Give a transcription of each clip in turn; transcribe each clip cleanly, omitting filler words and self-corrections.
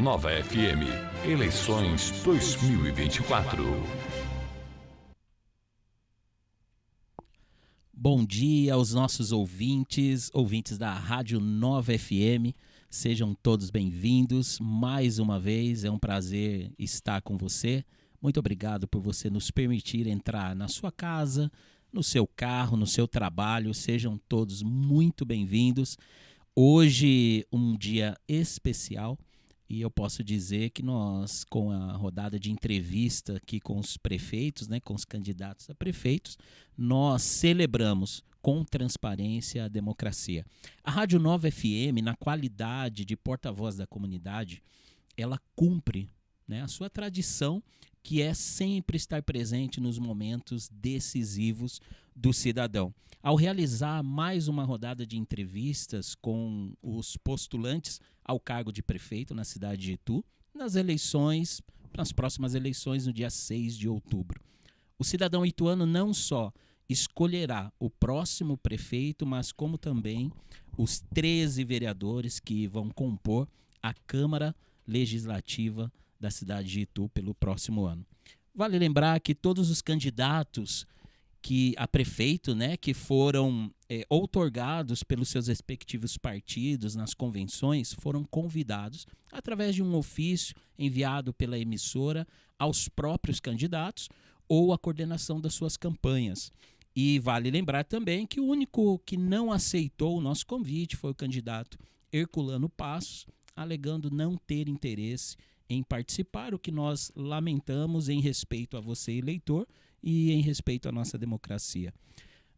Nova FM. Eleições 2024. Bom dia aos nossos ouvintes da Rádio Nova FM. Sejam todos bem-vindos. Mais uma vez, é um prazer estar com você. Muito obrigado por você nos permitir entrar na sua casa, no seu carro, no seu trabalho. Sejam todos muito bem-vindos. Hoje, um dia especial. E eu posso dizer que nós, com a rodada de entrevista aqui com os prefeitos, com os candidatos a prefeitos, nós celebramos com transparência a democracia. A Rádio Nova FM, na qualidade de porta-voz da comunidade, ela cumpre a sua tradição, que é sempre estar presente nos momentos decisivos do cidadão. Ao realizar mais uma rodada de entrevistas com os postulantes ao cargo de prefeito na cidade de Itu, nas próximas eleições no dia 6 de outubro. O cidadão ituano não só escolherá o próximo prefeito, mas como também os 13 vereadores que vão compor a Câmara Legislativa da cidade de Itu pelo próximo ano. Vale lembrar que todos os candidatos a prefeito, que foram outorgados pelos seus respectivos partidos nas convenções, foram convidados através de um ofício enviado pela emissora aos próprios candidatos ou à coordenação das suas campanhas. E vale lembrar também que o único que não aceitou o nosso convite foi o candidato Herculano Passos, alegando não ter interesse em participar, o que nós lamentamos em respeito a você, eleitor, e em respeito à nossa democracia.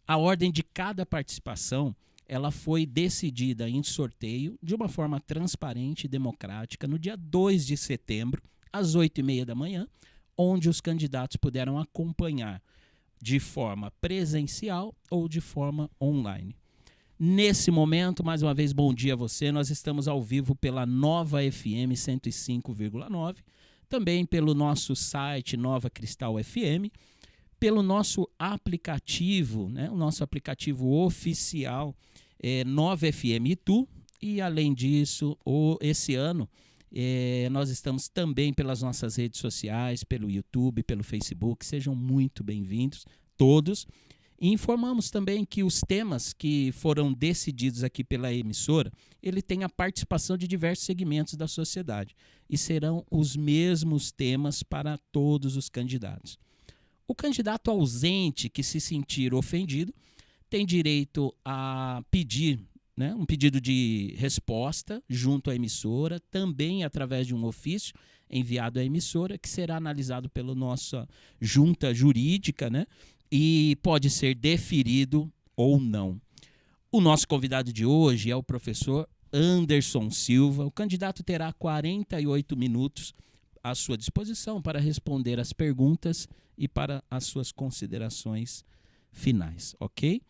A ordem de cada participação ela foi decidida em sorteio de uma forma transparente e democrática no dia 2 de setembro, às 8h30 da manhã, onde os candidatos puderam acompanhar de forma presencial ou de forma online. Nesse momento, mais uma vez, bom dia a você. Nós estamos ao vivo pela Nova FM 105,9, também pelo nosso site Nova Cristal FM, pelo nosso aplicativo, o nosso aplicativo oficial Nova FM Itu, e além disso, esse ano nós estamos também pelas nossas redes sociais, pelo YouTube, pelo Facebook. Sejam muito bem-vindos todos. E informamos também que os temas que foram decididos aqui pela emissora, ele tem a participação de diversos segmentos da sociedade e serão os mesmos temas para todos os candidatos. O candidato ausente que se sentir ofendido tem direito a pedir um pedido de resposta junto à emissora, também através de um ofício enviado à emissora, que será analisado pela nossa junta jurídica, e pode ser deferido ou não. O nosso convidado de hoje é o professor Anderson Silva. O candidato terá 48 minutos à sua disposição para responder as perguntas e para as suas considerações finais, ok?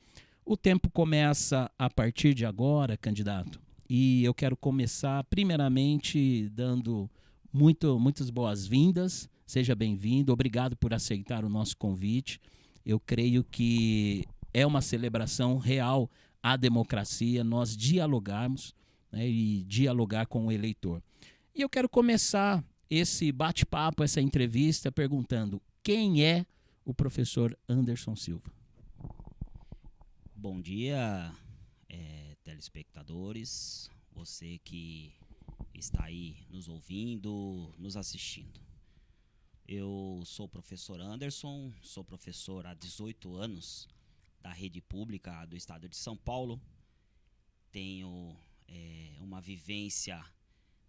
O tempo começa a partir de agora, candidato, e eu quero começar primeiramente dando muitas boas-vindas. Seja bem-vindo, obrigado por aceitar o nosso convite. Eu creio que é uma celebração real à democracia, nós dialogarmos e dialogar com o eleitor. E eu quero começar esse bate-papo, essa entrevista, perguntando: quem é o professor Anderson Silva? Bom dia, telespectadores, você que está aí nos ouvindo, nos assistindo. Eu sou o professor Anderson, sou professor há 18 anos da rede pública do estado de São Paulo. Tenho uma vivência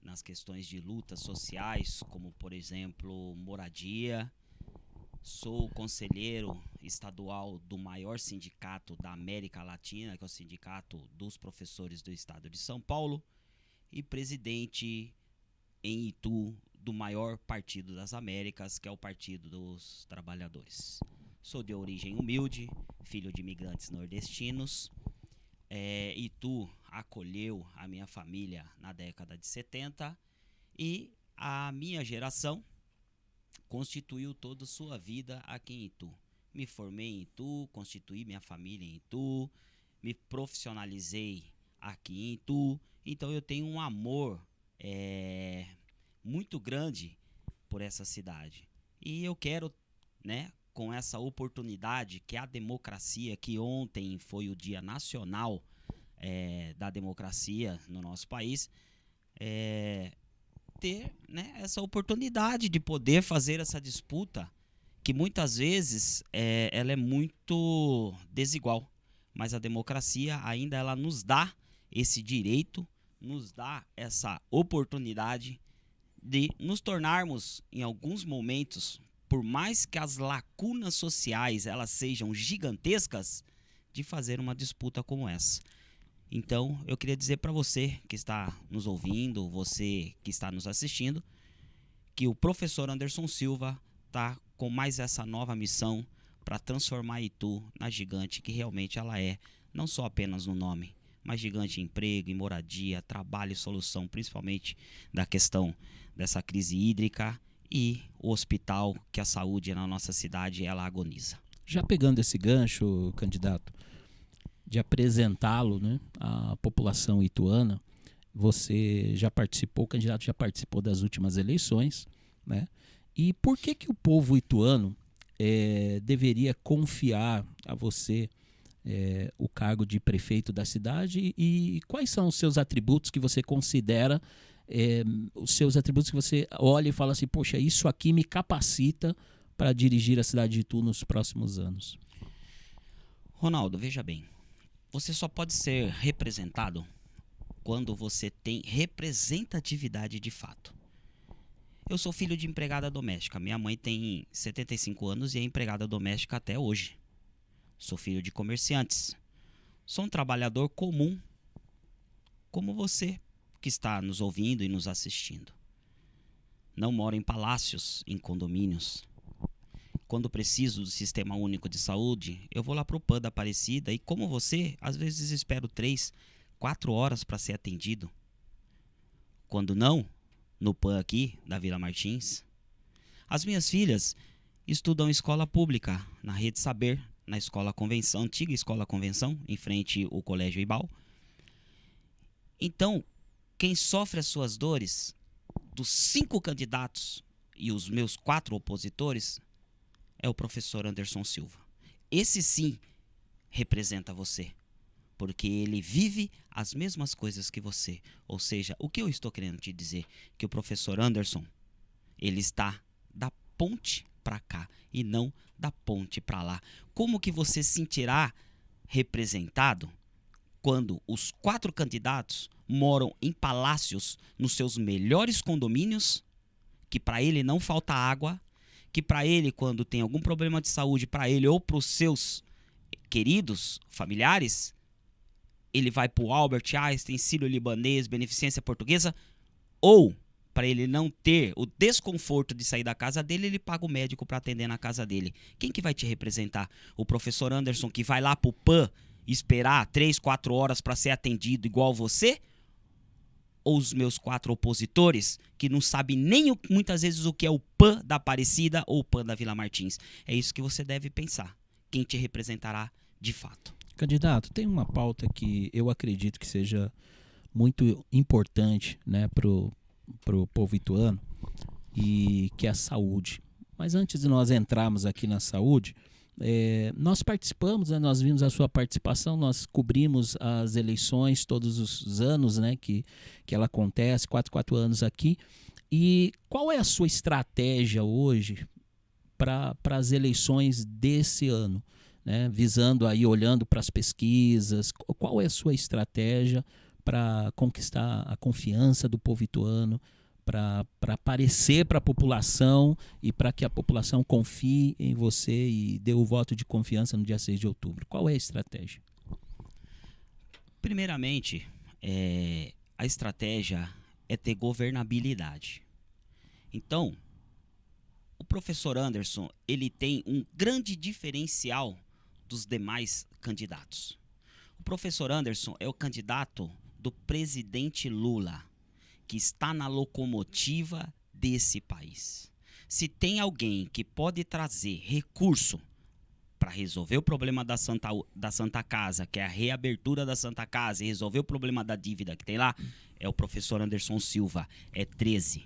nas questões de lutas sociais, como, por exemplo, moradia. Sou conselheiro estadual do maior sindicato da América Latina, que é o Sindicato dos Professores do Estado de São Paulo, e presidente em Itu do maior partido das Américas, que é o Partido dos Trabalhadores. Sou de origem humilde, filho de imigrantes nordestinos. Itu acolheu a minha família na década de 70 e a minha geração constituiu toda a sua vida aqui em Itu. Me formei em Itu, constituí minha família em Itu, me profissionalizei aqui em Itu. Então eu tenho um amor muito grande por essa cidade. E eu quero, né, com essa oportunidade que a democracia, que ontem foi o Dia Nacional da Democracia no nosso país, ter, né, essa oportunidade de poder fazer essa disputa, que muitas vezes ela é muito desigual, mas a democracia ainda ela nos dá esse direito, nos dá essa oportunidade de nos tornarmos, em alguns momentos, por mais que as lacunas sociais elas sejam gigantescas, de fazer uma disputa como essa. Então, eu queria dizer para você que está nos ouvindo, você que está nos assistindo, que o professor Anderson Silva está com mais essa nova missão para transformar Itu na gigante que realmente ela é, não só apenas no nome, mas gigante em emprego, em moradia, trabalho e solução, principalmente da questão dessa crise hídrica e o hospital, que a saúde na nossa cidade ela agoniza. Já pegando esse gancho, candidato, de apresentá-lo, né, à população ituana, você já participou, o candidato já participou das últimas eleições, né? E por que o povo ituano deveria confiar a você o cargo de prefeito da cidade, e quais são os seus atributos que você considera, os seus atributos que você olha e fala assim, poxa, isso aqui me capacita para dirigir a cidade de Itu nos próximos anos? Ronaldo, veja bem, você só pode ser representado quando você tem representatividade de fato. Eu sou filho de empregada doméstica. Minha mãe tem 75 anos e é empregada doméstica até hoje. Sou filho de comerciantes. Sou um trabalhador comum, como você que está nos ouvindo e nos assistindo. Não moro em palácios, em condomínios. Quando preciso do Sistema Único de Saúde, eu vou lá para o PAN da Aparecida e, como você, às vezes espero 3, 4 horas para ser atendido. Quando não, no PAN aqui, da Vila Martins. As minhas filhas estudam escola pública, na Rede Saber, na Escola Convenção, antiga Escola Convenção, em frente ao Colégio Ibal. Então, quem sofre as suas dores, dos 5 candidatos e os meus 4 opositores, é o professor Anderson Silva. Esse sim representa você, porque ele vive as mesmas coisas que você. Ou seja, o que eu estou querendo te dizer? Que o professor Anderson, ele está da ponte para cá e não da ponte para lá. Como que você se sentirá representado quando os 4 candidatos moram em palácios, nos seus melhores condomínios, que para ele não falta água, que para ele, quando tem algum problema de saúde, para ele ou para os seus queridos familiares, ele vai para o Albert Einstein, Sírio-Libanês, Beneficência Portuguesa, ou para ele não ter o desconforto de sair da casa dele, ele paga o médico para atender na casa dele. Quem que vai te representar? O professor Anderson, que vai lá para o PAN esperar 3, 4 horas para ser atendido igual você? Ou os meus 4 opositores, que não sabem nem muitas vezes o que é o PAN da Aparecida ou o PAN da Vila Martins? É isso que você deve pensar. Quem te representará de fato? Candidato, tem uma pauta que eu acredito que seja muito importante, né, pro povo ituano, e que é a saúde. Mas antes de nós entrarmos aqui na saúde, nós participamos, né, nós vimos a sua participação, nós cobrimos as eleições todos os anos, né, que ela acontece, 4 anos aqui. E qual é a sua estratégia hoje para as eleições desse ano? Né, visando aí, olhando para as pesquisas, qual é a sua estratégia para conquistar a confiança do povo ituano, para aparecer para a população e para que a população confie em você e dê o voto de confiança no dia 6 de outubro? Qual é a estratégia? Primeiramente, a estratégia é ter governabilidade. Então, o professor Anderson, ele tem um grande diferencial dos demais candidatos. O professor Anderson é o candidato do presidente Lula, que está na locomotiva desse país. Se tem alguém que pode trazer recurso para resolver o problema da Santa Casa, que é a reabertura da Santa Casa, e resolver o problema da dívida que tem lá, é o professor Anderson Silva, é 13.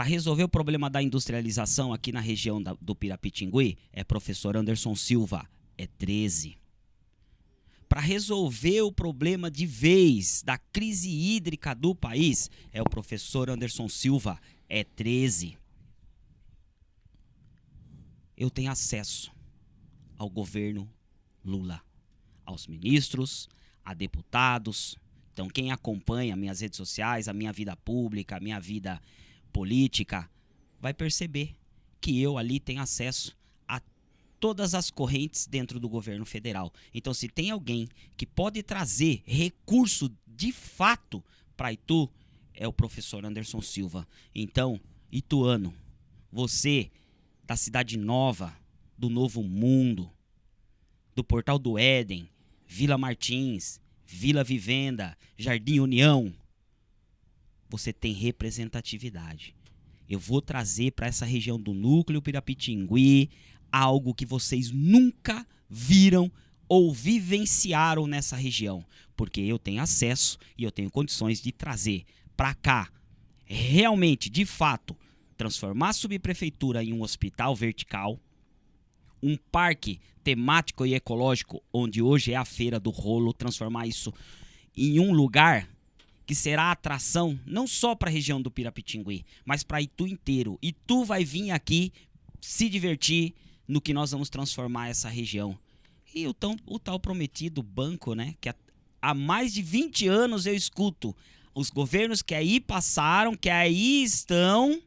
Para resolver o problema da industrialização aqui na região do Pirapitingui, é professor Anderson Silva, é 13. Para resolver o problema de vez da crise hídrica do país, é o professor Anderson Silva, é 13. Eu tenho acesso ao governo Lula, aos ministros, a deputados. Então, quem acompanha minhas redes sociais, a minha vida pública, a minha vida política, vai perceber que eu ali tenho acesso a todas as correntes dentro do governo federal. Então, se tem alguém que pode trazer recurso de fato para Itu, é o professor Anderson Silva. Então, ituano, você da Cidade Nova, do Novo Mundo, do Portal do Éden, Vila Martins, Vila Vivenda, Jardim União, você tem representatividade. Eu vou trazer para essa região do núcleo Pirapitingui algo que vocês nunca viram ou vivenciaram nessa região, porque eu tenho acesso e eu tenho condições de trazer para cá, realmente, de fato, transformar a subprefeitura em um hospital vertical, um parque temático e ecológico, onde hoje é a Feira do Rolo, transformar isso em um lugar que será atração não só para a região do Pirapitingui, mas para Itu inteiro. Itu vai vir aqui se divertir no que nós vamos transformar essa região. E o tal prometido banco, né, que há mais de 20 anos eu escuto os governos que aí passaram, que aí estão,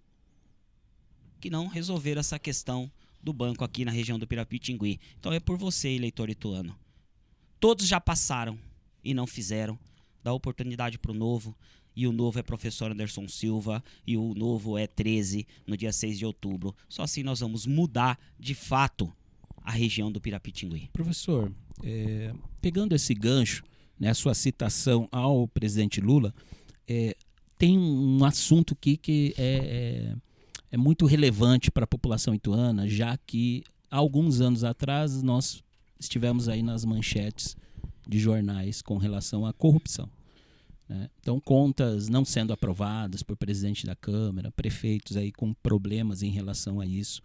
que não resolveram essa questão do banco aqui na região do Pirapitingui. Então é por você, eleitor ituano. Todos já passaram e não fizeram. Dá oportunidade para o novo. E o novo é professor Anderson Silva. E o novo é 13, no dia 6 de outubro. Só assim nós vamos mudar, de fato, a região do Pirapitingui. Professor, pegando esse gancho, né, a sua citação ao presidente Lula, tem um assunto aqui que é muito relevante para a população ituana, já que há alguns anos atrás nós estivemos aí nas manchetes de jornais com relação à corrupção, né? Então, contas não sendo aprovadas por presidente da Câmara, prefeitos aí com problemas em relação a isso.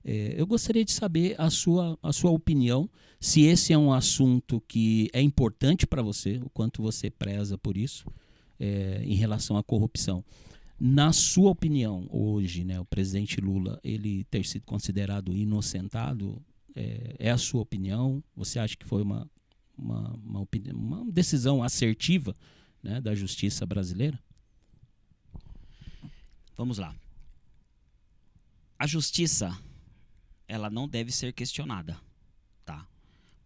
Eu gostaria de saber a sua opinião, se esse é um assunto que é importante para você, o quanto você preza por isso, em relação à corrupção. Na sua opinião, hoje, né, o presidente Lula, ele ter sido considerado inocentado, é a sua opinião? Você acha que foi uma decisão assertiva, né, da justiça brasileira? Vamos lá. A justiça, ela não deve ser questionada, tá?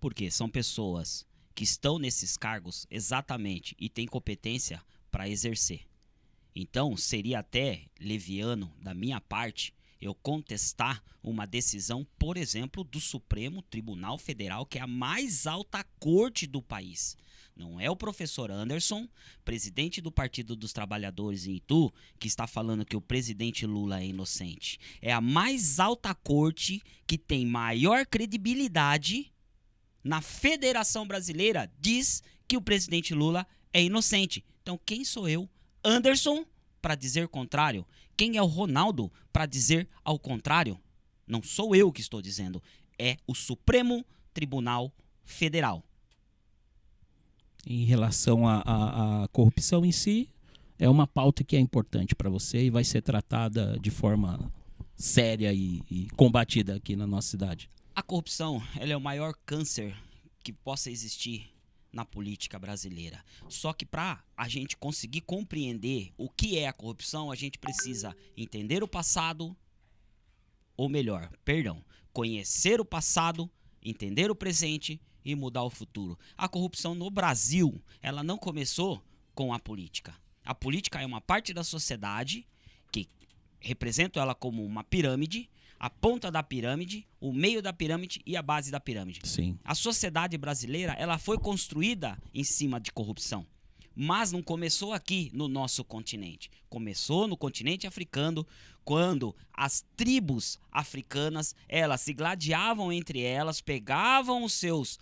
Porque são pessoas que estão nesses cargos exatamente e têm competência para exercer. Então, seria até leviano da minha parte eu contestar uma decisão, por exemplo, do Supremo Tribunal Federal, que é a mais alta corte do país. Não é o professor Anderson, presidente do Partido dos Trabalhadores em Itu, que está falando que o presidente Lula é inocente. É a mais alta corte que tem maior credibilidade na Federação Brasileira, diz que o presidente Lula é inocente. Então, quem sou eu, Anderson, para dizer contrário? Quem é o Ronaldo para dizer ao contrário? Não sou eu que estou dizendo, é o Supremo Tribunal Federal. Em relação à corrupção em si, é uma pauta que é importante para você e vai ser tratada de forma séria e combatida aqui na nossa cidade. A corrupção, ela é o maior câncer que possa existir na política brasileira. Só que para a gente conseguir compreender o que é a corrupção, a gente precisa entender o passado, ou melhor, conhecer o passado, entender o presente e mudar o futuro. A corrupção no Brasil, ela não começou com a política. A política é uma parte da sociedade que represento ela como uma pirâmide, a ponta da pirâmide, o meio da pirâmide e a base da pirâmide. Sim. A sociedade brasileira, ela foi construída em cima de corrupção, mas não começou aqui no nosso continente. Começou no continente africano, quando as tribos africanas, elas se gladiavam entre elas, pegavam os seus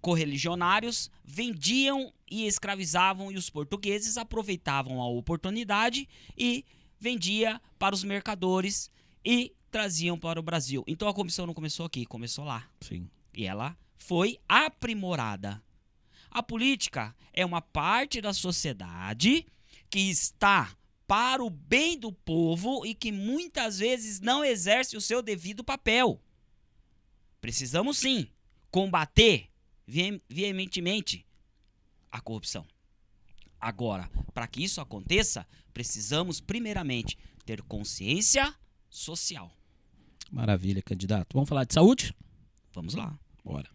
correligionários, vendiam e escravizavam, e os portugueses aproveitavam a oportunidade e vendia para os mercadores e traziam para o Brasil. Então a corrupção não começou aqui, começou lá. Sim. E ela foi aprimorada. A política é uma parte da sociedade que está para o bem do povo e que muitas vezes não exerce o seu devido papel. Precisamos sim combater veementemente a corrupção. Agora, para que isso aconteça, precisamos primeiramente ter consciência social. Maravilha, candidato. Vamos falar de saúde? Vamos lá. Bora.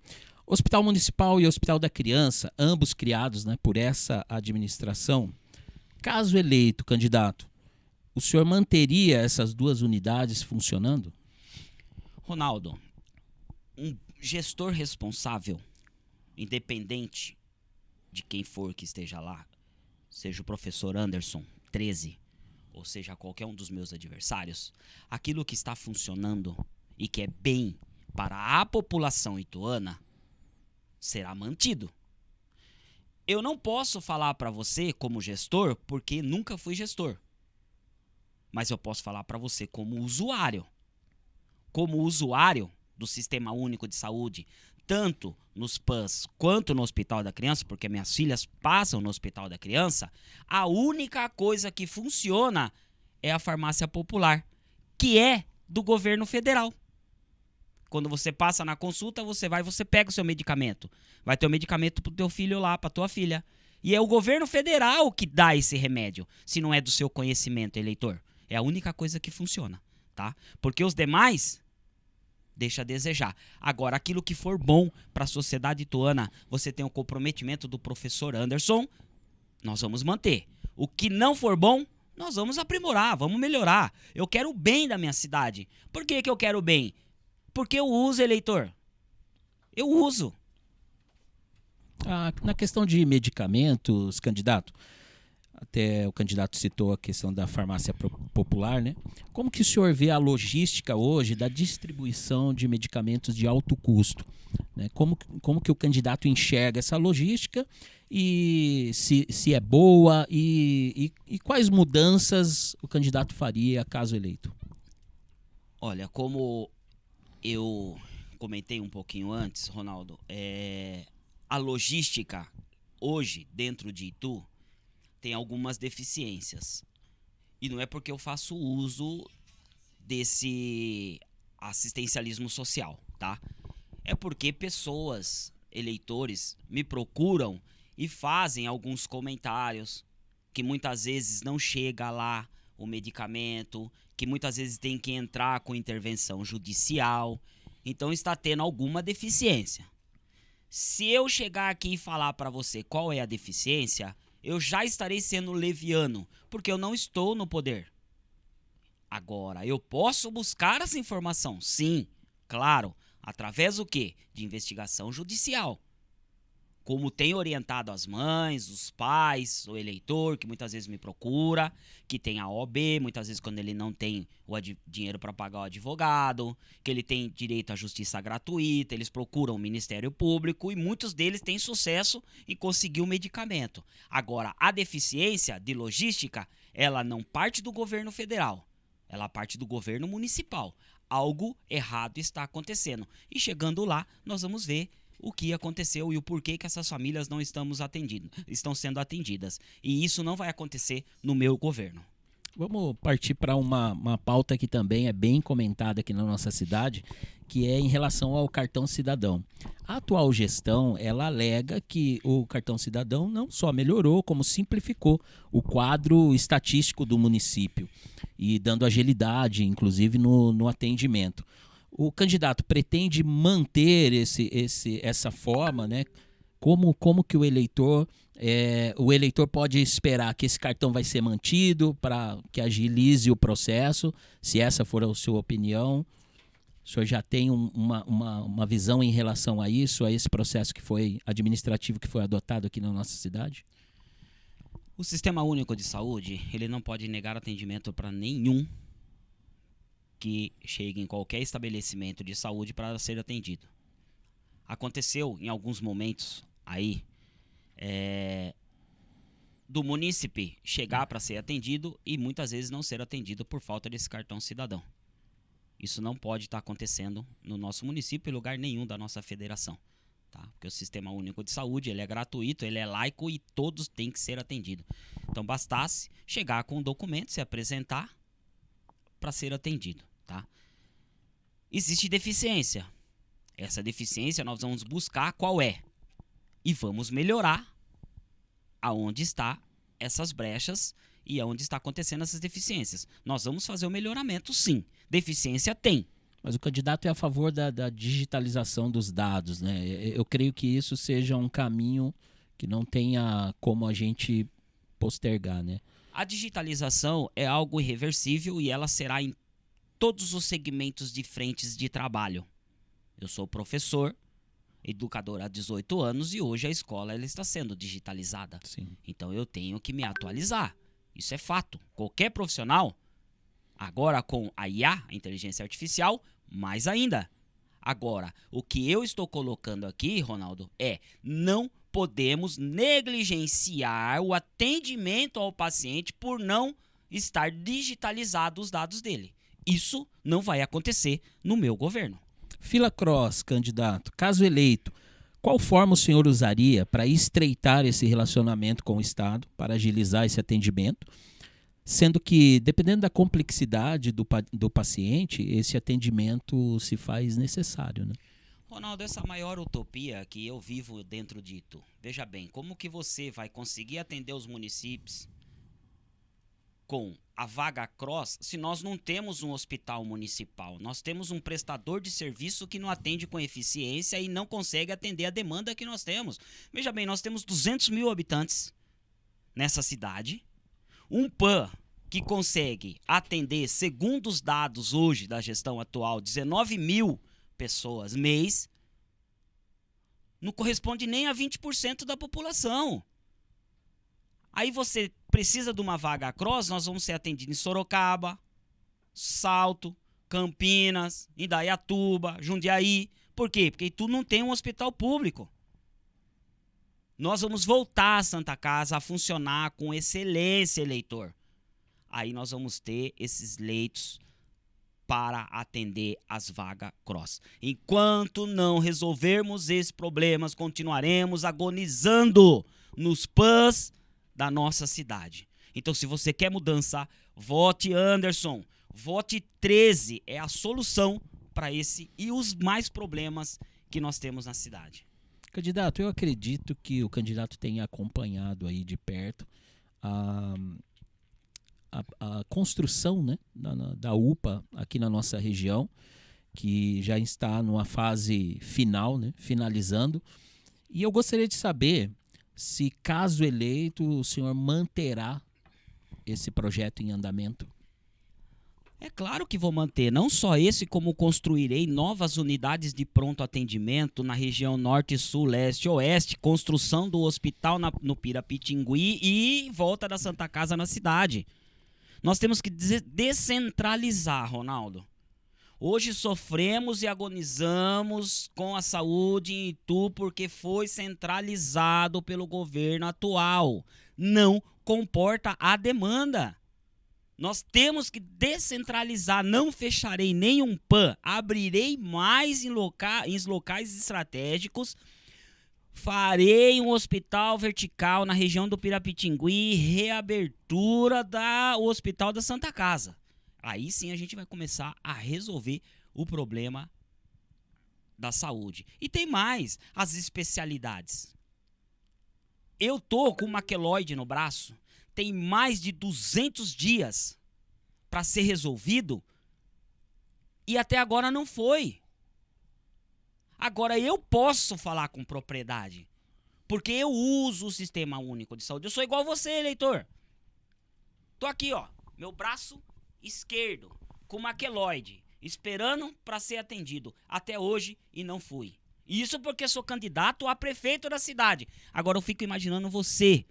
Hospital Municipal e Hospital da Criança, ambos criados, né, por essa administração. Caso eleito, candidato, o senhor manteria essas duas unidades funcionando? Ronaldo, um gestor responsável, independente de quem for que esteja lá, seja o professor Anderson, 13, ou seja qualquer um dos meus adversários, aquilo que está funcionando e que é bem para a população ituana será mantido. Eu não posso falar para você como gestor porque nunca fui gestor, mas eu posso falar para você como usuário. Como usuário do Sistema Único de Saúde, tanto nos PANs quanto no Hospital da Criança, porque minhas filhas passam no Hospital da Criança, a única coisa que funciona é a farmácia popular, que é do governo federal. Quando você passa na consulta, você pega o seu medicamento. Vai ter o medicamento pro teu filho lá, pra tua filha. E é o governo federal que dá esse remédio, se não é do seu conhecimento, eleitor. É a única coisa que funciona, tá? Porque os demais deixa a desejar. Agora, aquilo que for bom para a sociedade ituana, você tem o comprometimento do professor Anderson, nós vamos manter. O que não for bom, nós vamos aprimorar, vamos melhorar. Eu quero o bem da minha cidade. Por que que eu quero o bem? Porque eu uso, eleitor. Eu uso. Na questão de medicamentos, candidato, até o candidato citou a questão da farmácia popular, né? Como que o senhor vê a logística hoje da distribuição de medicamentos de alto custo? Né? Como que o candidato enxerga essa logística e se é boa e quais mudanças o candidato faria caso eleito? Olha, como eu comentei um pouquinho antes, Ronaldo, a logística hoje dentro de Itu tem algumas deficiências. E não é porque eu faço uso desse assistencialismo social, tá? É porque pessoas, eleitores, me procuram e fazem alguns comentários que muitas vezes não chega lá o medicamento, que muitas vezes tem que entrar com intervenção judicial. Então está tendo alguma deficiência. Se eu chegar aqui e falar para você qual é a deficiência, eu já estarei sendo leviano, porque eu não estou no poder. Agora, eu posso buscar essa informação? Sim, claro. Através do quê? De investigação judicial. Como tem orientado as mães, os pais, o eleitor, que muitas vezes me procura, que tem a OB, muitas vezes quando ele não tem dinheiro para pagar o advogado, que ele tem direito à justiça gratuita, eles procuram o Ministério Público e muitos deles têm sucesso em conseguir o medicamento. Agora, a deficiência de logística, ela não parte do governo federal, ela parte do governo municipal. Algo errado está acontecendo. E chegando lá, nós vamos ver o que aconteceu e o porquê que essas famílias não estão sendo atendidas. E isso não vai acontecer no meu governo. Vamos partir para uma pauta que também é bem comentada aqui na nossa cidade, que é em relação ao cartão cidadão. A atual gestão, ela alega que o cartão cidadão não só melhorou, como simplificou o quadro estatístico do município e dando agilidade, inclusive, no atendimento. O candidato pretende manter essa forma, né? Como que o eleitor pode esperar que esse cartão vai ser mantido para que agilize o processo, se essa for a sua opinião? O senhor já tem uma visão em relação a isso, a esse processo que foi administrativo que foi adotado aqui na nossa cidade? O Sistema Único de Saúde, ele não pode negar atendimento para nenhum que chegue em qualquer estabelecimento de saúde para ser atendido. Aconteceu em alguns momentos aí do munícipe chegar para ser atendido e muitas vezes não ser atendido por falta desse cartão cidadão. Isso não pode estar acontecendo no nosso município, em lugar nenhum da nossa federação. Tá? Porque o Sistema Único de Saúde, ele é gratuito, ele é laico e todos têm que ser atendidos. Então bastasse chegar com um documento, se apresentar para ser atendido. Tá? Existe deficiência. Essa deficiência nós vamos buscar qual é. E vamos melhorar aonde está essas brechas e aonde está acontecendo essas deficiências. Nós vamos fazer o melhoramento, sim. Deficiência tem. Mas o candidato é a favor da digitalização dos dados, né? Eu creio que isso seja um caminho que não tenha como a gente postergar, né? A digitalização é algo irreversível e ela será em todos os segmentos de frentes de trabalho. Eu sou professor, educador há 18 anos e hoje a escola ela está sendo digitalizada. Sim. Então eu tenho que me atualizar. Isso é fato. Qualquer profissional, agora com a IA, a inteligência artificial, mais ainda. Agora, o que eu estou colocando aqui, Ronaldo, é não podemos negligenciar o atendimento ao paciente por não estar digitalizado os dados dele. Isso não vai acontecer no meu governo. Fila Cross, candidato, caso eleito, qual forma o senhor usaria para estreitar esse relacionamento com o Estado, para agilizar esse atendimento? Sendo que, dependendo da complexidade do paciente, esse atendimento se faz necessário, né? Ronaldo, essa maior utopia que eu vivo dentro dito. Veja bem, como que você vai conseguir atender os municípios com a vaga cross se nós não temos um hospital municipal? Nós temos um prestador de serviço que não atende com eficiência e não consegue atender a demanda que nós temos. Veja bem, nós temos 200 mil habitantes nessa cidade. Um PAN que consegue atender, segundo os dados hoje da gestão atual, 19 mil pessoas mês, não corresponde nem a 20% da população. Aí você precisa de uma vaga cross, nós vamos ser atendidos em Sorocaba, Salto, Campinas, Indaiatuba, Jundiaí. Por quê? Porque tu não tem um hospital público. Nós vamos voltar a Santa Casa a funcionar com excelência, eleitor. Aí nós vamos ter esses leitos para atender as vagas cross. Enquanto não resolvermos esses problemas, continuaremos agonizando nos PANs da nossa cidade. Então, se você quer mudança, vote Anderson. Vote 13 é a solução para esse e os mais problemas que nós temos na cidade. Candidato, eu acredito que o candidato tenha acompanhado aí de perto a construção, né, da UPA aqui na nossa região, que já está numa fase final, né, finalizando. E eu gostaria de saber se, caso eleito, o senhor manterá esse projeto em andamento. É claro que vou manter, não só esse, como construirei novas unidades de pronto atendimento na região norte, sul, leste e oeste, construção do hospital no Pirapitingui e volta da Santa Casa na cidade. Nós temos que descentralizar, Ronaldo. Hoje sofremos e agonizamos com a saúde em Itu porque foi centralizado pelo governo atual. Não comporta a demanda. Nós temos que descentralizar, não fecharei nenhum PAN, abrirei mais em locais estratégicos, farei um hospital vertical na região do Pirapitingui, reabertura do Hospital da Santa Casa. Aí sim a gente vai começar a resolver o problema da saúde. E tem mais, as especialidades. Eu tô com uma queloide no braço, tem mais de 200 dias para ser resolvido e até agora não foi. Agora eu posso falar com propriedade, porque eu uso o Sistema Único de Saúde. Eu sou igual você, eleitor. Tô aqui, ó, meu braço esquerdo com uma queloide, esperando para ser atendido até hoje e não fui. Isso porque sou candidato a prefeito da cidade. Agora eu fico imaginando você,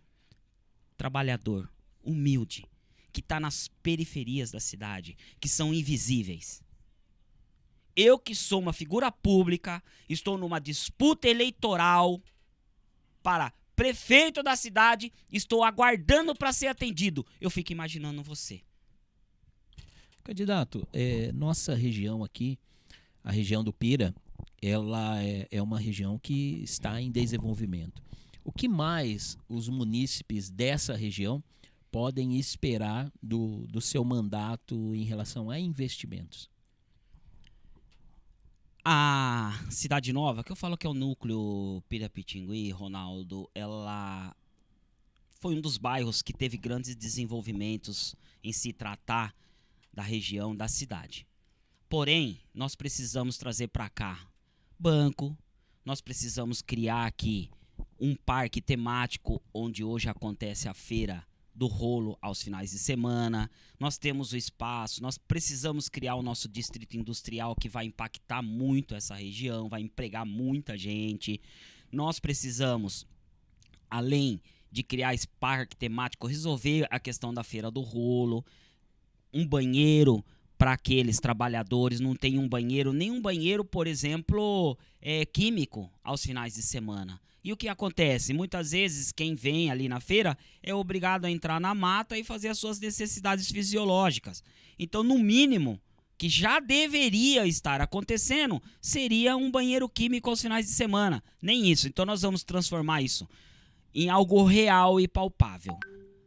trabalhador, humilde, que está nas periferias da cidade, que são invisíveis. Eu que sou uma figura pública, estou numa disputa eleitoral para prefeito da cidade, estou aguardando para ser atendido. Eu fico imaginando você. Candidato, nossa região aqui, a região do Pira, ela é uma região que está em desenvolvimento. O que mais os munícipes dessa região podem esperar do seu mandato em relação a investimentos? A Cidade Nova, que eu falo que é o núcleo Pirapitingui, Ronaldo, ela foi um dos bairros que teve grandes desenvolvimentos em se tratar da região da cidade. Porém, nós precisamos trazer para cá banco, nós precisamos criar aqui um parque temático onde hoje acontece a feira do rolo aos finais de semana. Nós temos o espaço, nós precisamos criar o nosso distrito industrial que vai impactar muito essa região, vai empregar muita gente. Nós precisamos, além de criar esse parque temático, resolver a questão da feira do rolo, um banheiro para aqueles trabalhadores, não tem um banheiro, nenhum banheiro, por exemplo, químico aos finais de semana. E o que acontece? Muitas vezes quem vem ali na feira é obrigado a entrar na mata e fazer as suas necessidades fisiológicas. Então, no mínimo, que já deveria estar acontecendo, seria um banheiro químico aos finais de semana. Nem isso. Então, nós vamos transformar isso em algo real e palpável.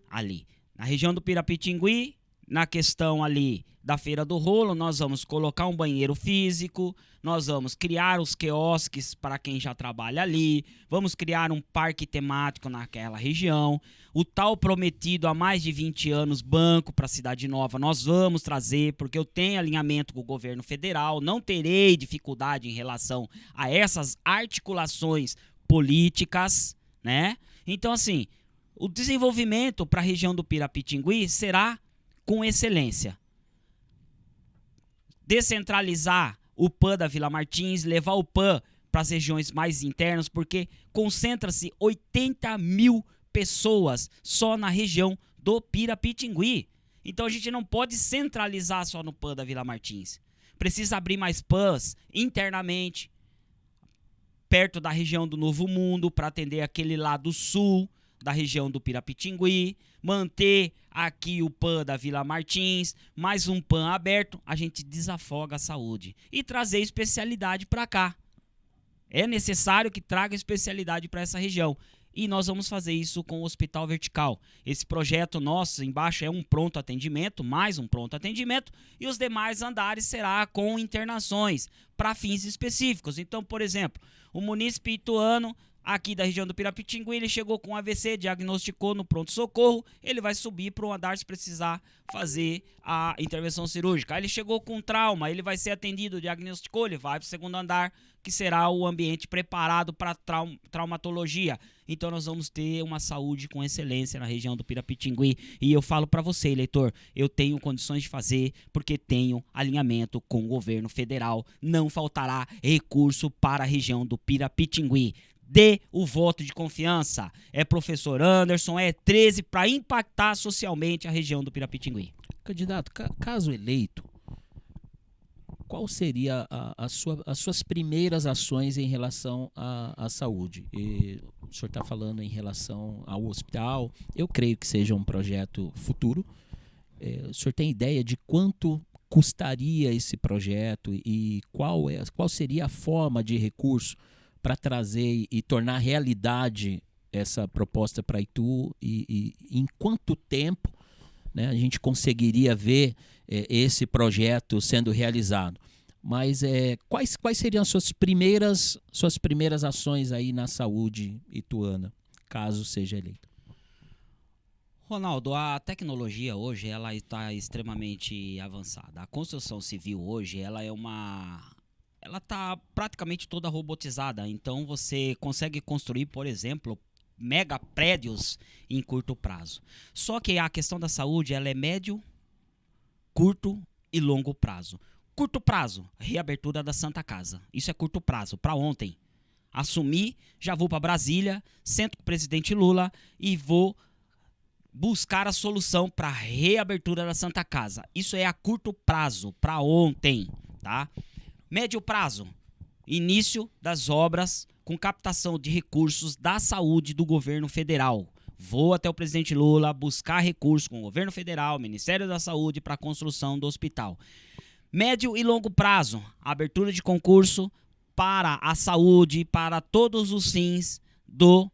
Ali, na região do Pirapitingui, na questão ali da Feira do Rolo, nós vamos colocar um banheiro físico, nós vamos criar os quiosques para quem já trabalha ali, vamos criar um parque temático naquela região, o tal prometido há mais de 20 anos banco para a Cidade Nova, nós vamos trazer, porque eu tenho alinhamento com o governo federal, não terei dificuldade em relação a essas articulações políticas, né? Então, assim, o desenvolvimento para a região do Pirapitingui será com excelência. Descentralizar o PAN da Vila Martins, levar o PAN para as regiões mais internas, porque concentra-se 80 mil pessoas só na região do Pirapitingui. Então a gente não pode centralizar só no PAN da Vila Martins. Precisa abrir mais PANs internamente, perto da região do Novo Mundo, para atender aquele lado sul da região do Pirapitingui, manter aqui o PAN da Vila Martins, mais um PAN aberto, a gente desafoga a saúde e trazer especialidade para cá. É necessário que traga especialidade para essa região. E nós vamos fazer isso com o Hospital Vertical. Esse projeto nosso embaixo é um pronto atendimento, mais um pronto atendimento, e os demais andares será com internações para fins específicos. Então, por exemplo, o munícipe ituano aqui da região do Pirapitingui, ele chegou com AVC, diagnosticou no pronto-socorro, ele vai subir para o andar se precisar fazer a intervenção cirúrgica. Aí ele chegou com trauma, ele vai ser atendido, diagnosticou, ele vai para o segundo andar, que será o ambiente preparado para traumatologia. Então nós vamos ter uma saúde com excelência na região do Pirapitingui. E eu falo para você, eleitor, eu tenho condições de fazer porque tenho alinhamento com o governo federal. Não faltará recurso para a região do Pirapitingui. Dê o voto de confiança. É professor Anderson, é 13 para impactar socialmente a região do Pirapitingui. Candidato, caso eleito, qual seria as suas primeiras ações em relação à saúde? O senhor está falando em relação ao hospital, eu creio que seja um projeto futuro. O senhor tem ideia de quanto custaria esse projeto e qual seria a forma de recurso para trazer e tornar realidade essa proposta para Itu e em quanto tempo, né, a gente conseguiria ver esse projeto sendo realizado? Mas quais seriam as suas primeiras ações aí na saúde ituana, caso seja eleito? Ronaldo, a tecnologia hoje ela está extremamente avançada. A construção civil hoje ela está praticamente toda robotizada. Então você consegue construir, por exemplo, mega prédios em curto prazo. Só que a questão da saúde ela é médio, curto e longo prazo. Curto prazo, reabertura da Santa Casa. Isso é curto prazo, para ontem. Assumi, já vou para Brasília, sento com o presidente Lula e vou buscar a solução para a reabertura da Santa Casa. Isso é a curto prazo, para ontem, tá? Médio prazo, início das obras com captação de recursos da saúde do governo federal. Vou até o presidente Lula buscar recursos com o governo federal, Ministério da Saúde, para a construção do hospital. Médio e longo prazo, abertura de concurso para a saúde, para todos os fins do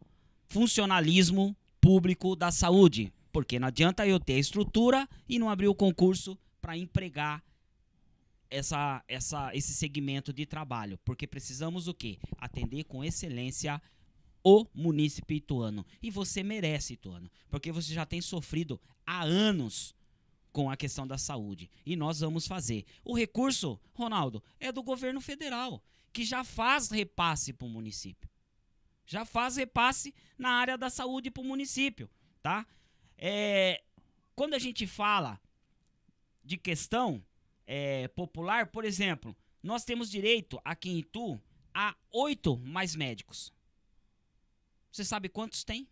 funcionalismo público da saúde. Porque não adianta eu ter a estrutura e não abrir o concurso para empregar esse segmento de trabalho. Porque precisamos o quê? Atender com excelência o munícipe ituano. E você merece, ituano, porque você já tem sofrido há anos com a questão da saúde. E nós vamos fazer. O recurso, Ronaldo, é do governo federal, que já faz repasse para o município. Já faz repasse na área da saúde para o município, tá? Quando a gente fala de questão popular, por exemplo, nós temos direito aqui em Itu a 8 mais médicos. Você sabe quantos tem?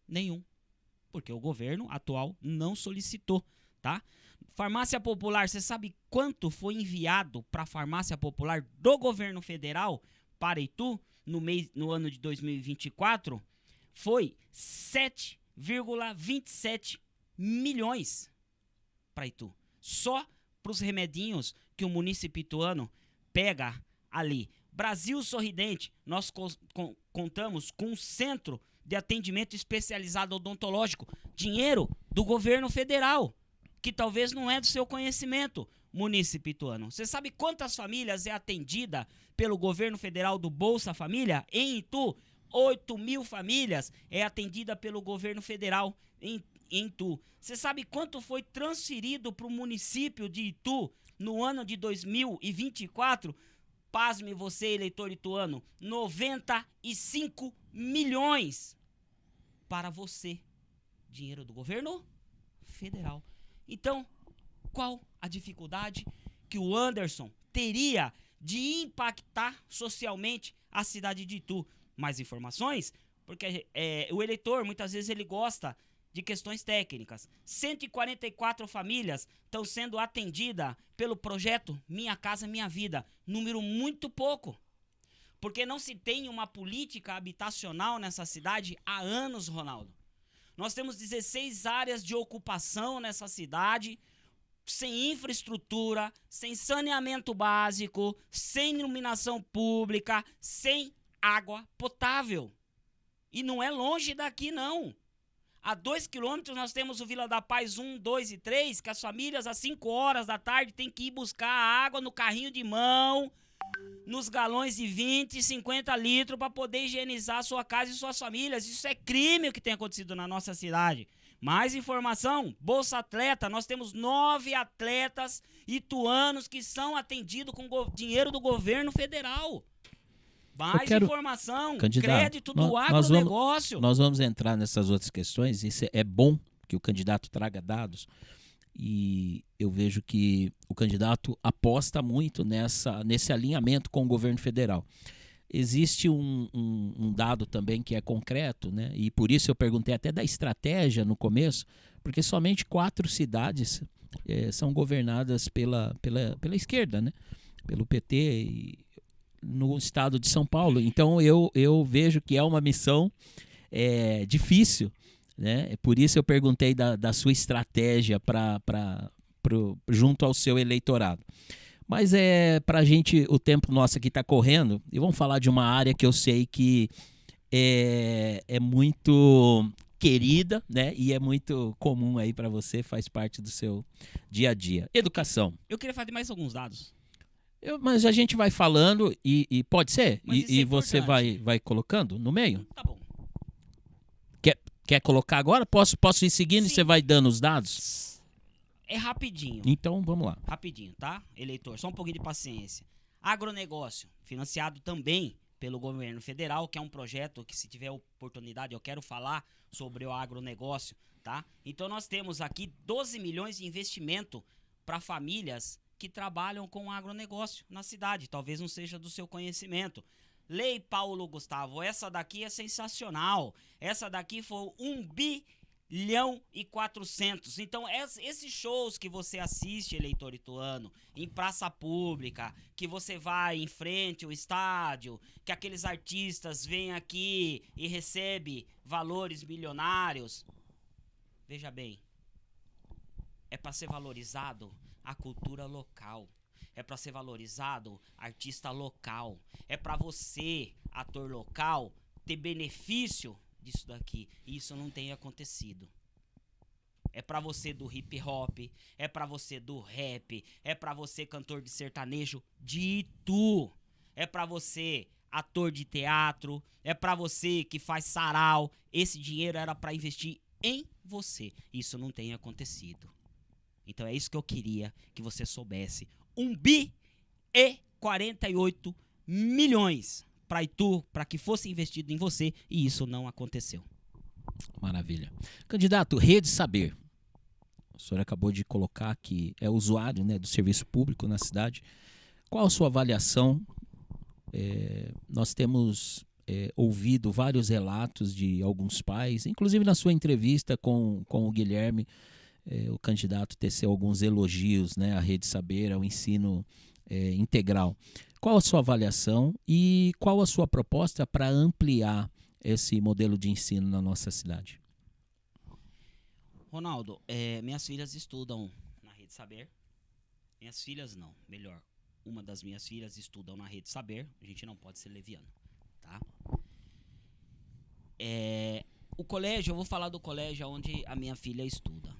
Nenhum. Porque o governo atual não solicitou, tá? Farmácia popular, você sabe quanto foi enviado para a farmácia popular do governo federal para Itu no ano de 2024? Foi 7,27 milhões para Itu. Só para os remedinhos que o município ituano pega ali. Brasil Sorridente, nós contamos com um centro de atendimento especializado odontológico. Dinheiro do governo federal, que talvez não é do seu conhecimento, município ituano. Você sabe quantas famílias é atendida pelo governo federal do Bolsa Família? Em Itu, 8.000 famílias é atendida pelo governo federal em Itu. Você sabe quanto foi transferido para o município de Itu no ano de 2024? Pasme você, eleitor ituano, 95 milhões para você. Dinheiro do governo federal. Então, qual a dificuldade que o Anderson teria de impactar socialmente a cidade de Itu? Mais informações? Porque o eleitor, muitas vezes, ele gosta de questões técnicas. 144 famílias estão sendo atendidas pelo projeto Minha Casa Minha Vida. Número muito pouco. Porque não se tem uma política habitacional nessa cidade há anos, Ronaldo. Nós temos 16 áreas de ocupação nessa cidade, sem infraestrutura, sem saneamento básico, sem iluminação pública, sem água potável. E não é longe daqui, não. A 2 quilômetros nós temos o Vila da Paz 1, 2 e 3, que as famílias às 5 horas da tarde têm que ir buscar a água no carrinho de mão, nos galões de 20 e 50 litros para poder higienizar a sua casa e suas famílias. Isso é crime o que tem acontecido na nossa cidade. Mais informação, Bolsa Atleta, nós temos 9 atletas ituanos que são atendidos com dinheiro do governo federal. Mais informação, crédito do agronegócio. Nós vamos entrar nessas outras questões. Isso é bom que o candidato traga dados. E eu vejo que o candidato aposta muito nesse alinhamento com o governo federal. Existe um dado também que é concreto, né? E por isso eu perguntei até da estratégia no começo, porque somente 4 cidades são governadas pela esquerda, né? Pelo PT e no estado de São Paulo. Então eu vejo que é uma missão difícil, né? Por isso eu perguntei da sua estratégia junto ao seu eleitorado. Mas pra gente, o tempo nosso aqui está correndo, e vamos falar de uma área que eu sei que é muito querida, né? E é muito comum aí para você, faz parte do seu dia a dia. Educação. Eu queria fazer mais alguns dados. Mas a gente vai falando e pode ser? E você vai colocando no meio? Tá bom. Quer colocar agora? Posso ir seguindo? Sim. E você vai dando os dados? É rapidinho. Então, vamos lá. Rapidinho, tá? Eleitor, só um pouquinho de paciência. Agronegócio, financiado também pelo governo federal, que é um projeto que, se tiver oportunidade, eu quero falar sobre o agronegócio, tá? Então, nós temos aqui 12 milhões de investimento para famílias que trabalham com agronegócio na cidade. Talvez não seja do seu conhecimento. Lei Paulo Gustavo, essa daqui é sensacional. Essa daqui foi 1 1.400.000. Então, esses shows que você assiste, eleitor ituano, em praça pública, que você vai em frente ao estádio, que aqueles artistas vêm aqui e recebem valores milionários. Veja bem, é para ser valorizado a cultura local. É para ser valorizado artista local. É para você, ator local, ter benefício disso daqui. E isso não tem acontecido. É pra você do hip hop, é pra você do rap, é pra você cantor de sertanejo, dito. É pra você ator de teatro, é pra você que faz sarau. Esse dinheiro era pra investir em você. Isso não tem acontecido. Então é isso que eu queria que você soubesse. 1.048 milhões para Itu, para que fosse investido em você, e isso não aconteceu. Maravilha. Candidato, Rede Saber. O senhor acabou de colocar que é usuário, né, do serviço público na cidade. Qual a sua avaliação? Nós temos ouvido vários relatos de alguns pais, inclusive na sua entrevista com o Guilherme, o candidato teceu alguns elogios, né, à Rede Saber, ao ensino integral. Qual a sua avaliação e qual a sua proposta para ampliar esse modelo de ensino na nossa cidade? Ronaldo, minhas filhas estudam na Rede Saber. Minhas filhas não, melhor, uma das minhas filhas estudam na Rede Saber. A gente não pode ser leviano, tá? O colégio, eu vou falar do colégio onde a minha filha estuda.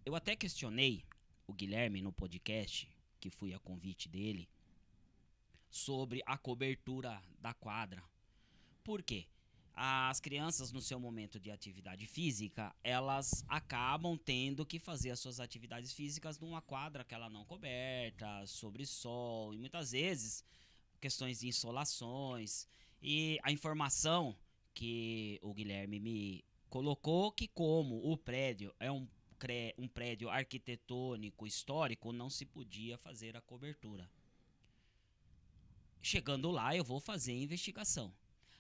Eu até questionei o Guilherme no podcast, que fui a convite dele, sobre a cobertura da quadra. Por quê? As crianças, no seu momento de atividade física, elas acabam tendo que fazer as suas atividades físicas numa quadra que ela não coberta, sobre sol, e muitas vezes questões de insolações. E a informação que o Guilherme me colocou, que como o prédio é um prédio arquitetônico histórico, não se podia fazer a cobertura. Chegando lá, eu vou fazer a investigação.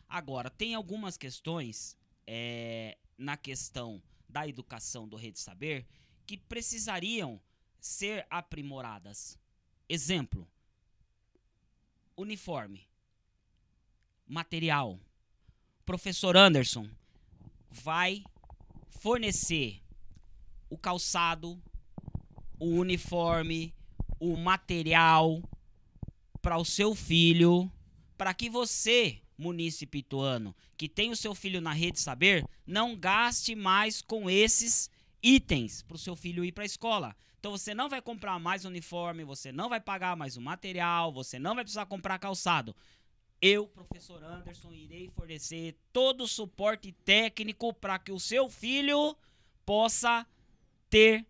Agora, tem algumas questões na questão da educação do Rede Saber que precisariam ser aprimoradas. Exemplo, uniforme, material. Professor Anderson vai fornecer o calçado, o uniforme, o material para o seu filho, para que você, munícipe ituano, que tem o seu filho na Rede Saber, não gaste mais com esses itens para o seu filho ir para a escola. Então você não vai comprar mais uniforme, você não vai pagar mais o material, você não vai precisar comprar calçado. Eu, professor Anderson, irei fornecer todo o suporte técnico para que o seu filho possa ter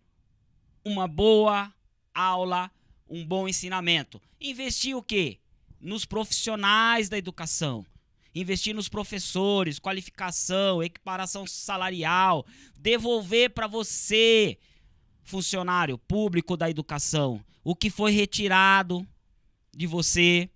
uma boa aula, um bom ensinamento. Investir o quê? Nos profissionais da educação. Investir nos professores, qualificação, equiparação salarial. Devolver para você, funcionário público da educação, o que foi retirado de você.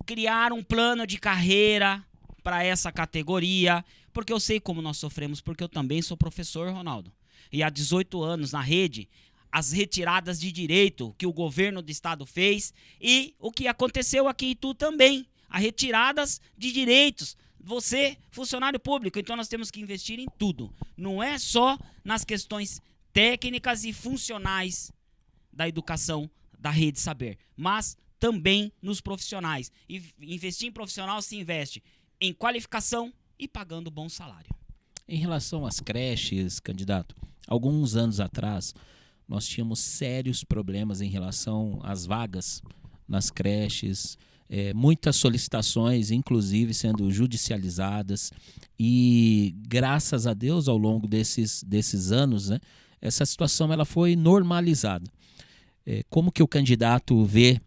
Criar um plano de carreira para essa categoria. Porque eu sei como nós sofremos, porque eu também sou professor, Ronaldo. E há 18 anos na rede, as retiradas de direito que o governo do estado fez e o que aconteceu aqui em Itu também. As retiradas de direitos. Você, funcionário público, então nós temos que investir em tudo. Não é só nas questões técnicas e funcionais da educação da Rede Saber, mas também nos profissionais. E investir em profissional se investe em qualificação e pagando bom salário. Em relação às creches, candidato, alguns anos atrás, nós tínhamos sérios problemas em relação às vagas nas creches, muitas solicitações, inclusive, sendo judicializadas. E, graças a Deus, ao longo desses anos, né, essa situação ela foi normalizada. Como que o candidato vê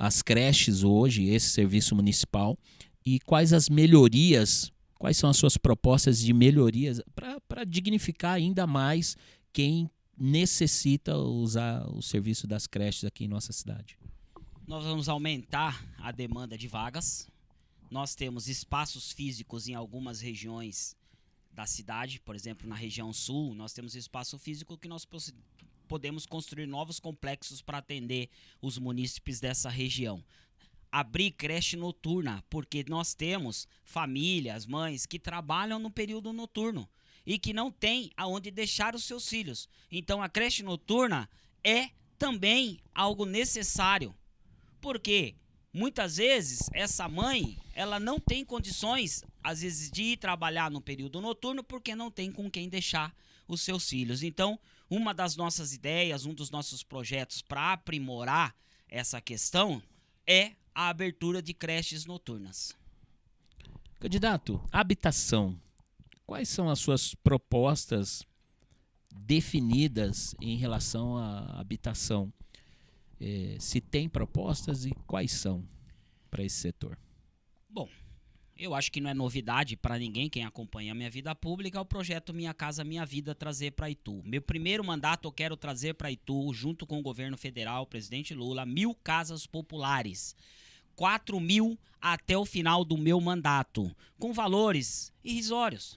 as creches hoje, esse serviço municipal, e quais as melhorias, quais são as suas propostas de melhorias para dignificar ainda mais quem necessita usar o serviço das creches aqui em nossa cidade? Nós vamos aumentar a demanda de vagas. Nós temos espaços físicos em algumas regiões da cidade. Por exemplo, na região sul, nós temos espaço físico que nós podemos construir novos complexos para atender os munícipes dessa região. Abrir creche noturna, porque nós temos famílias, mães que trabalham no período noturno e que não têm aonde deixar os seus filhos. Então a creche noturna é também algo necessário, porque muitas vezes essa mãe, ela não tem condições, às vezes, de ir trabalhar no período noturno porque não tem com quem deixar os seus filhos. Então, uma das nossas ideias, um dos nossos projetos para aprimorar essa questão é a abertura de creches noturnas. Candidato, habitação. Quais são as suas propostas definidas em relação à habitação? Se tem propostas e quais são para esse setor? Bom, eu acho que não é novidade para ninguém, quem acompanha a minha vida pública, é o projeto Minha Casa Minha Vida trazer para Itu. Meu primeiro mandato eu quero trazer para Itu, junto com o governo federal, o presidente Lula, 1.000 casas populares. 4.000 até o final do meu mandato, com valores irrisórios,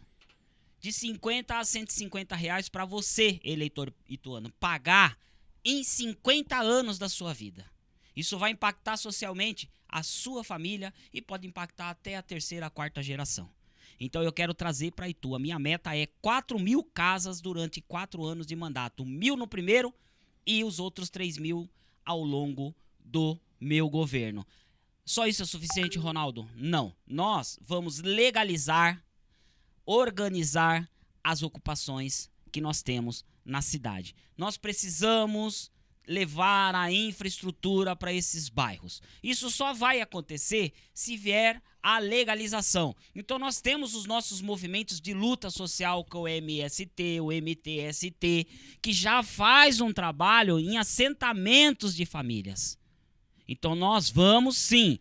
de 50 a 150 reais para você, eleitor ituano, pagar em 50 anos da sua vida. Isso vai impactar socialmente a sua família e pode impactar até a terceira, a quarta geração. Então eu quero trazer para Itu. A minha meta é 4.000 casas durante 4 anos de mandato. 1.000 no primeiro e os outros 3.000 ao longo do meu governo. Só isso é suficiente, Ronaldo? Não. Nós vamos legalizar, organizar as ocupações que nós temos na cidade. Nós precisamos levar a infraestrutura para esses bairros. Isso só vai acontecer se vier a legalização. Então nós temos os nossos movimentos de luta social, com o MST, o MTST, que já faz um trabalho em assentamentos de famílias. Então nós vamos sim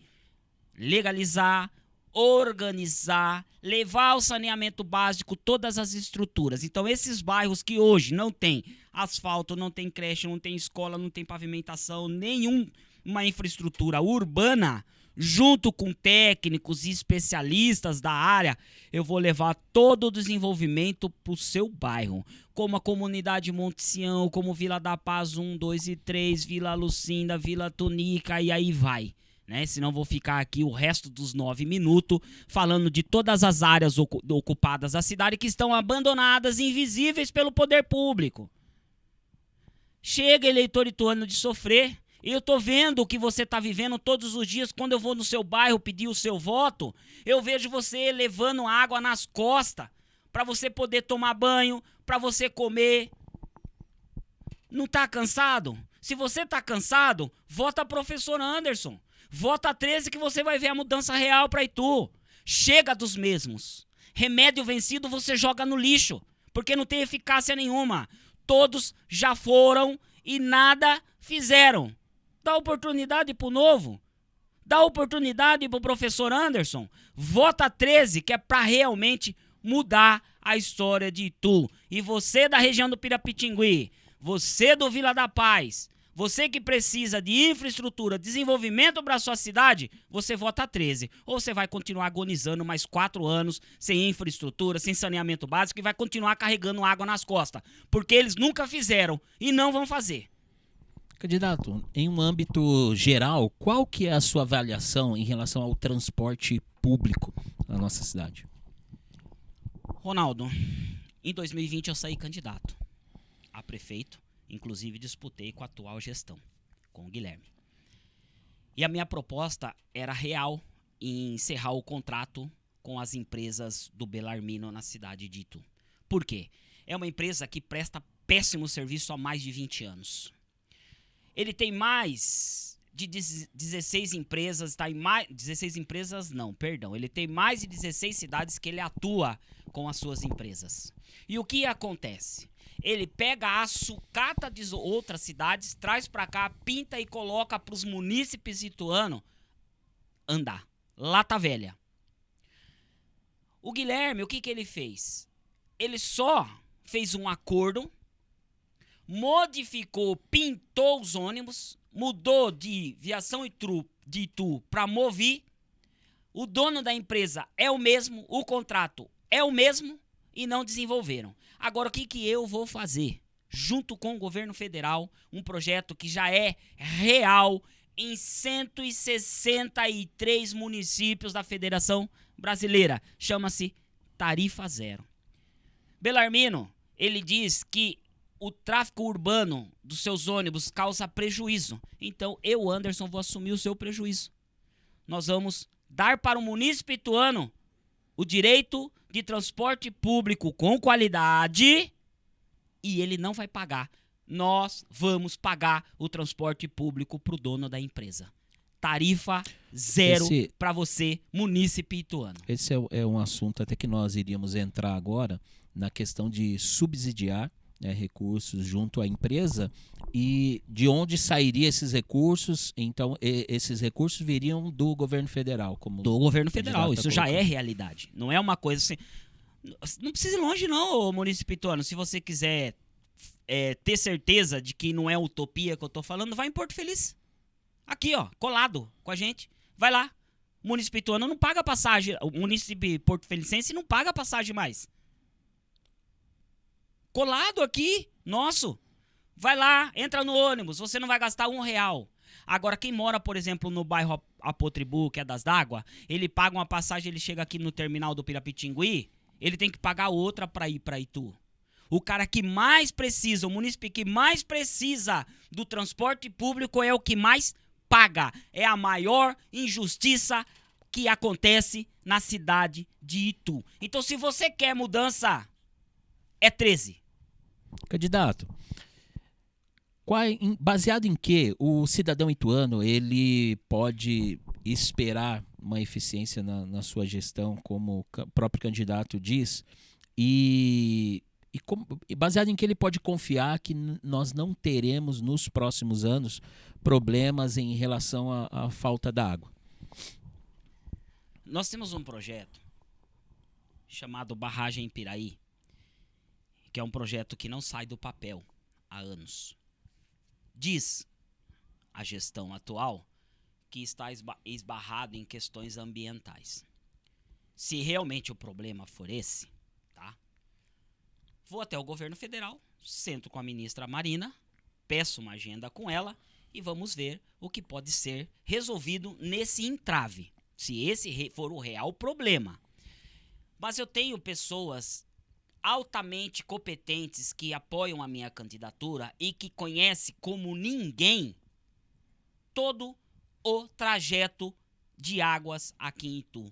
legalizar, organizar, levar ao saneamento básico todas as estruturas. Então esses bairros que hoje não tem asfalto, não tem creche, não tem escola, não tem pavimentação, nenhuma infraestrutura urbana, junto com técnicos e especialistas da área, eu vou levar todo o desenvolvimento para o seu bairro, como a comunidade Monte Sião, como Vila da Paz 1, 2 e 3, Vila Lucinda, Vila Tunica e aí vai. Senão vou ficar aqui o resto dos 9 minutos falando de todas as áreas ocupadas da cidade que estão abandonadas, invisíveis pelo poder público. Chega, eleitor ituano, de sofrer. Eu tô vendo o que você tá vivendo todos os dias. Quando eu vou no seu bairro pedir o seu voto, eu vejo você levando água nas costas para você poder tomar banho, para você comer. Não tá cansado? Se você tá cansado, vota professor Anderson. Vota 13 que você vai ver a mudança real para Itu. Chega dos mesmos. Remédio vencido você joga no lixo, porque não tem eficácia nenhuma. Todos já foram e nada fizeram. Dá oportunidade pro novo. Dá oportunidade pro professor Anderson. Vota 13, que é para realmente mudar a história de Itu. E você da região do Pirapitingui, você do Vila da Paz, você que precisa de infraestrutura, desenvolvimento para a sua cidade, você vota 13. Ou você vai continuar agonizando mais 4 anos sem infraestrutura, sem saneamento básico e vai continuar carregando água nas costas. Porque eles nunca fizeram e não vão fazer. Candidato, em um âmbito geral, qual que é a sua avaliação em relação ao transporte público na nossa cidade? Ronaldo, em 2020 eu saí candidato a prefeito. Inclusive disputei com a atual gestão, com o Guilherme. E a minha proposta era real em encerrar o contrato com as empresas do Belarmino na cidade de Itu. Por quê? É uma empresa que presta péssimo serviço há mais de 20 anos. Ele tem mais de 16 empresas, ele tem mais de 16 cidades que ele atua com as suas empresas. E o que acontece? Ele pega a sucata de outras cidades, traz para cá, pinta e coloca para os munícipes ituanos andar. Lata velha. O Guilherme, o que ele fez? Ele só fez um acordo, modificou, pintou os ônibus, mudou de Viação de Itu para Movi. O dono da empresa é o mesmo, o contrato é o mesmo, e não desenvolveram. Agora, o que eu vou fazer? Junto com o governo federal, um projeto que já é real em 163 municípios da Federação Brasileira. Chama-se Tarifa Zero. Bellarmino, ele diz que o tráfego urbano dos seus ônibus causa prejuízo. Então, eu, Anderson, vou assumir o seu prejuízo. Nós vamos dar para o munícipe ituano o direito de transporte público com qualidade e ele não vai pagar. Nós vamos pagar o transporte público para o dono da empresa. Tarifa zero para você, munícipe ituano. Esse é um assunto até que nós iríamos entrar agora na questão de subsidiar, né, recursos junto à empresa e de onde sairiam esses recursos. Então, esses recursos viriam do governo federal. Do governo federal, isso já é realidade. Não é uma coisa assim... Não precisa ir longe não, munícipe ituano. Se você quiser ter certeza de que não é utopia que eu tô falando, vai em Porto Feliz. Aqui, ó, colado com a gente. Vai lá. O munícipe ituano não paga passagem. O munícipe porto-felicense não paga passagem mais. Colado aqui, nosso. Vai lá, entra no ônibus, você não vai gastar R$1. Agora, quem mora, por exemplo, no bairro Apotribu, que é das d'água, ele paga uma passagem, ele chega aqui no terminal do Pirapitingui, ele tem que pagar outra para ir para Itu. O cara que mais precisa, o munícipe que mais precisa do transporte público é o que mais paga. É a maior injustiça que acontece na cidade de Itu. Então, se você quer mudança, é 13. Candidato, baseado em que o cidadão ituano ele pode esperar uma eficiência na sua gestão, como o próprio candidato diz, e baseado em que ele pode confiar que nós não teremos nos próximos anos problemas em relação à falta d'água? Nós temos um projeto chamado Barragem Piraí, que é um projeto que não sai do papel há anos. Diz a gestão atual que está esbarrado em questões ambientais. Se realmente o problema for esse, tá? Vou até o governo federal, sento com a ministra Marina, peço uma agenda com ela e vamos ver o que pode ser resolvido nesse entrave, se esse for o real problema. Mas eu tenho pessoas altamente competentes que apoiam a minha candidatura e que conhecem como ninguém todo o trajeto de águas aqui em Itu.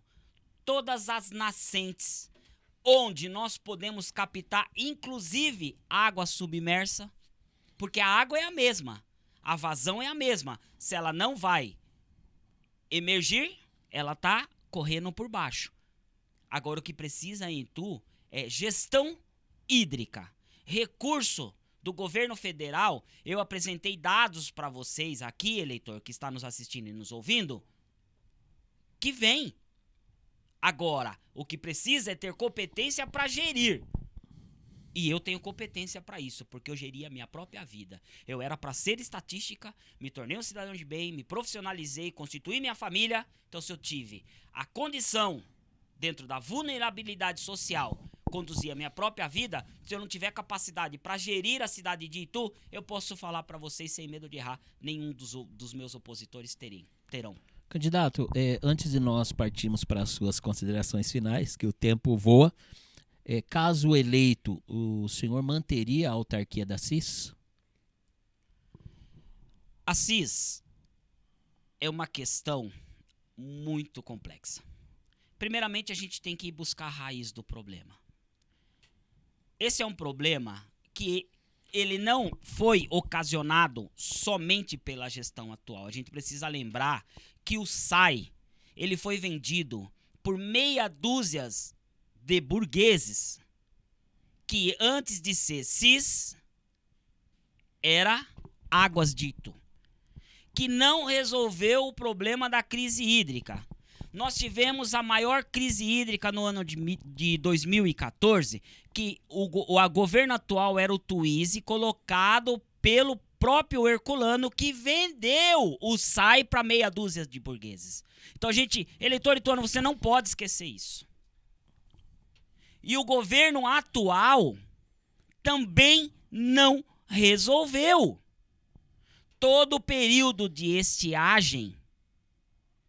Todas as nascentes onde nós podemos captar, inclusive água submersa, porque a água é a mesma, a vazão é a mesma. Se ela não vai emergir, ela está correndo por baixo. Agora o que precisa em Itu é gestão hídrica, recurso do governo federal. Eu apresentei dados para vocês aqui, eleitor, que está nos assistindo e nos ouvindo, que vem. Agora, o que precisa é ter competência para gerir. E eu tenho competência para isso, porque eu geri a minha própria vida. Eu era para ser estatística, me tornei um cidadão de bem, me profissionalizei, constituí minha família. Então, se eu tive a condição, dentro da vulnerabilidade social, conduzir a minha própria vida, se eu não tiver capacidade para gerir a cidade de Itu, eu posso falar para vocês sem medo de errar, nenhum dos meus opositores terão. Candidato, antes de nós partirmos para as suas considerações finais, que o tempo voa, caso eleito, o senhor manteria a autarquia da CIS? A CIS é uma questão muito complexa. Primeiramente, a gente tem que buscar a raiz do problema. Esse é um problema que ele não foi ocasionado somente pela gestão atual. A gente precisa lembrar que o SAI, ele foi vendido por meia dúzia de burgueses que antes de ser CIS era Águas de Itu, que não resolveu o problema da crise hídrica. Nós tivemos a maior crise hídrica no ano de 2014, que o governo atual era o Tuíse, colocado pelo próprio Herculano, que vendeu o SAI para meia dúzia de burgueses. Então, gente, eleitor ituano, você não pode esquecer isso. E o governo atual também não resolveu. Todo o período de estiagem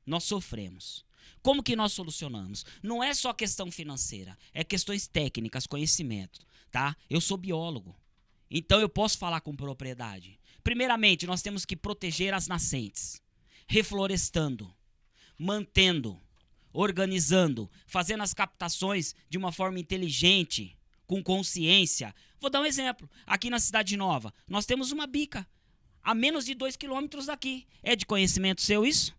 nós sofremos. Como que nós solucionamos? Não é só questão financeira, é questões técnicas, conhecimento, tá? Eu sou biólogo, então eu posso falar com propriedade. Primeiramente, nós temos que proteger as nascentes, reflorestando, mantendo, organizando, fazendo as captações de uma forma inteligente, com consciência. Vou dar um exemplo. Aqui na Cidade Nova, nós temos uma bica a menos de 2 quilômetros daqui. É de conhecimento seu isso?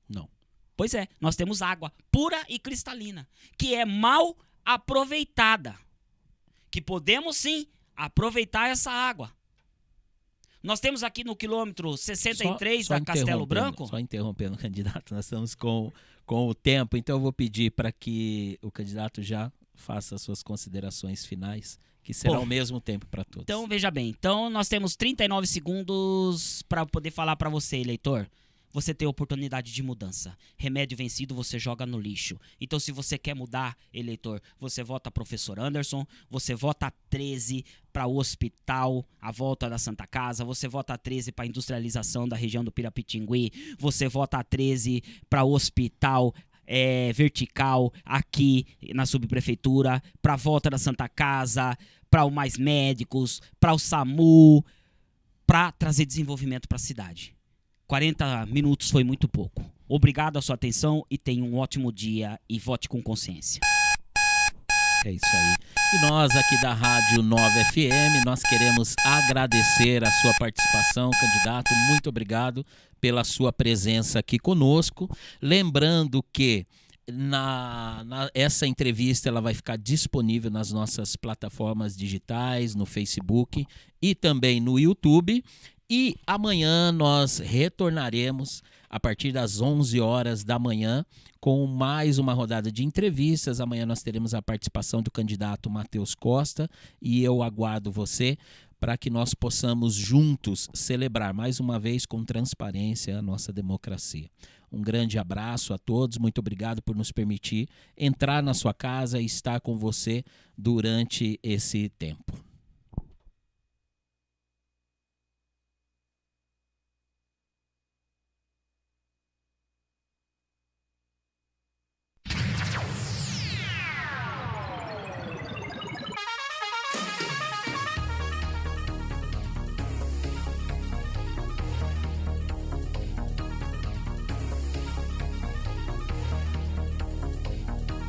Não. Pois é, nós temos água pura e cristalina, que é mal aproveitada. Que podemos sim aproveitar essa água. Nós temos aqui no quilômetro 63 da Castelo Branco. Só interrompendo, candidato, nós estamos com o tempo, então eu vou pedir para que o candidato já faça as suas considerações finais, que será ao mesmo tempo para todos. Então, veja bem, nós temos 39 segundos para poder falar para você, eleitor. Você tem oportunidade de mudança. Remédio vencido você joga no lixo. Então, se você quer mudar, eleitor, você vota professor Anderson, você vota 13 para o hospital, a volta da Santa Casa, você vota 13 para a industrialização da região do Pirapitingui, você vota 13 para o hospital vertical aqui na subprefeitura, para a volta da Santa Casa, para o Mais Médicos, para o SAMU, para trazer desenvolvimento para a cidade. 40 minutos foi muito pouco. Obrigado a sua atenção e tenha um ótimo dia e vote com consciência. É isso aí. E nós aqui da Rádio 9 FM, nós queremos agradecer a sua participação, candidato. Muito obrigado pela sua presença aqui conosco. Lembrando que essa entrevista ela vai ficar disponível nas nossas plataformas digitais, no Facebook e também no YouTube. E amanhã nós retornaremos a partir das 11 horas da manhã com mais uma rodada de entrevistas. Amanhã nós teremos a participação do candidato Matheus Costa e eu aguardo você para que nós possamos juntos celebrar mais uma vez com transparência a nossa democracia. Um grande abraço a todos, muito obrigado por nos permitir entrar na sua casa e estar com você durante esse tempo.